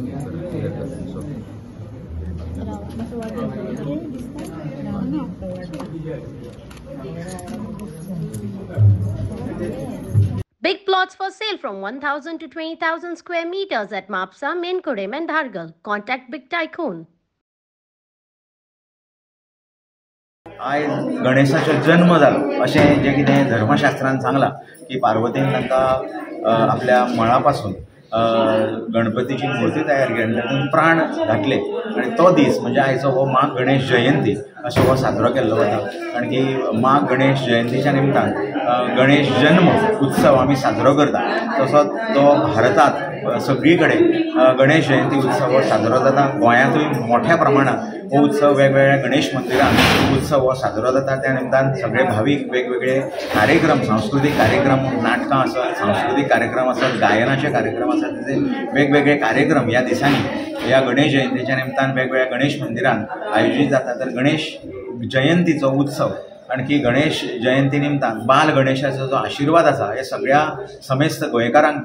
Big plots for sale from 1,000 to 20,000 square meters at Mapsa, Menkodem and Dhargal. Contact Big Tycoon. आज गणेशाचो जन्म जालो अशें जें कितें धर्मशास्त्रान सांगलां की पार्वतीन तांकां आपल्या मळापासून गणपतीची मूर्ती तयार केली आनी तातूंत प्राण घातले आनी तो दीस म्हणजे आयचो हो माघ गणेश जयंती अशें हो साजरो केल्लो वता। कारण की माघ गणेश जयंतीच्या निमतान गणेश जन्म उत्सव आमी साजरो करता। तसोच तो भारतात सगळी कडेन गणेश जयंती उत्सव हो साजरो जाता। गोंयांतूय मोठ्या प्रमाणात हो उत्सव वेगवेगळ्या गणेश मंदिरांत उत्सव हो साजरो जाता। त्या निमतान सगळे भावीक वेगवेगळे कार्यक्रम, सांस्कृतिक कार्यक्रम, नाटकां आसत, सांस्कृतिक कार्यक्रम आसत, गायनाचे कार्यक्रम आसत, ते वेगवेगळे कार्यक्रम ह्या दिसांनी ह्या गणेश जयंतीच्या निमतान वेगवेगळ्या गणेश मंदिरांत आयोजीत जाता। तर गणेश जयंतीचो उत्सव आणखी गणेश जयंती निमतान बाल गणेशाचो जो आशिर्वाद आसा हे सगळ्या समेस्त गोंयकारांक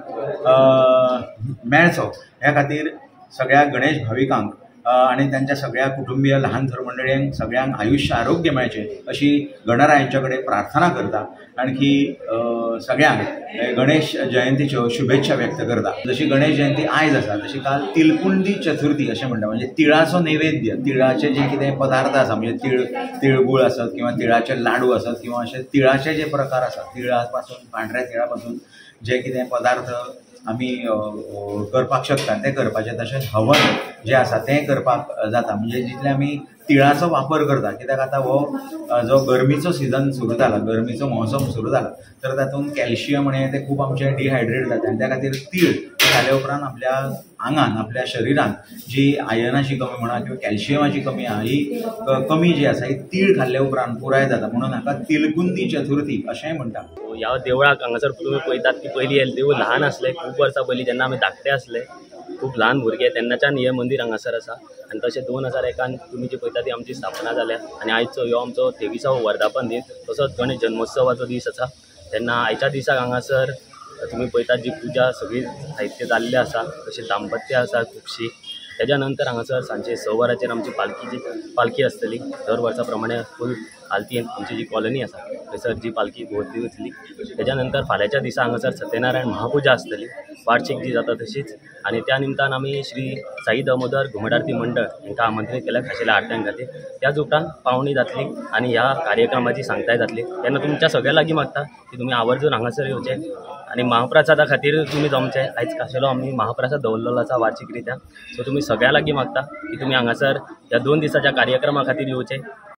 मेळचो ह्या खातीर सगळ्या गणेश भाविकांक आणि त्यांच्या सगळ्या कुटुंबीय लहान थर मंडळींक सगळ्यांक आयुष्य आरोग्य मेळचें अशी गणरायांच्या कडेन प्रार्थना करता। आणखी सगळ्यांक गणेश जयंतीच्यो शुभेच्छा व्यक्त करता। जशी गणेश जयंती आयज आसा तशी काल तिळकुंडी चतुर्थी अशें म्हणटा, म्हणजे तिळाचो नैवेद्य, तिळाचे जे कितें पदार्थ आसा म्हणजे तिळगूळ आसत किंवा तिळाचे लाडू आसत किंवा अशे तिळाचे जे प्रकार आसात, तिळा पासून पांढऱ्या तिळा पासून जे कितें पदार्थ आमी करपाक शकता ते करपाचे। तशेंच हवन जे आसा तें करपाक जाता, म्हणजे जितले आमी तिळाचो वापर करता। कित्याक आतां हो जो गरमीचो सिजन सुरू जाला, गरमीचो मौसम सुरू जाला, तर तातूंत कॅल्शियम आणि ते खूब आमचे डिहायड्रेट जाता आनी त्या खातीर तीळ खाल्या उपरांत आपल्या आंगान, आपल्या शरिरान जी आयनाची कमी म्हणा किंवा कॅल्शियमाची कमी आहा ही कमी जी आसा ही तीळ खाल्ल्या उपरांत पुराय जाता। म्हणून हाका तिळकुंदी चतुर्थी अशेंय म्हणटा। ह्या देवळाक हांगासर तुमी पळयतात की पयलीं हे देवूळ ल्हान आसलें, खूब वर्सां पयलीं जेन्ना आमी धाकटे आसले, खूब ल्हान भुरगे तेन्नाच्यान हे मंदीर हांगासर आसा। आनी तशें 2001 तुमी जी पळयता ती आमची स्थापना जाल्या आनी आयचो ह्यो आमचो 23वा वर्धापन दीस। तसोच गणेश जन्मोत्सवाचो दीस आसा। तेन्ना आयच्या दिसाक हांगासर तुमी पळयतात जी पुजा सगळी साहित्य जाल्लें आसा, तशी दाम्पत्य आसा खुबशी। तेज्या नंतर हांगासर सांजचे 6 वरांचेर आमची पालखी आसतली। दर वर्सा प्रमाणे फूल आलतीन आमची जी कॉलनी आसा थंयसर जी पालखी भोंवती वतली। तेज्या नंतर फाल्यांच्या दिसा हांगासर सत्यनारायण महापुजा आसतली, वार्षिक जी जाता तशीच। आनी त्या निमतान आमी श्री साई दामोदर घुमट आरती मंडळ हांकां आमंत्रीत केल्या खाशेल्या आरत्यांक खातीर। त्याच उपरांत पावणी जातली आनी ह्या कार्यक्रमाची सांगताय जातली। तेन्ना तुमच्या सगळ्या लागीं मागता की तुमी आवर्जून हांगासर येवचें आनी महाप्रसादा खातीर तुमी जमचें। आयज खाशेलो आमी महाप्रसाद दवरलेलो आसा वार्षिक रित्या, सो तुमी सगळ्या लागीं मागता की तुमी हांगासर ह्या 2 दिसाच्या कार्यक्रमा खातीर येवचें।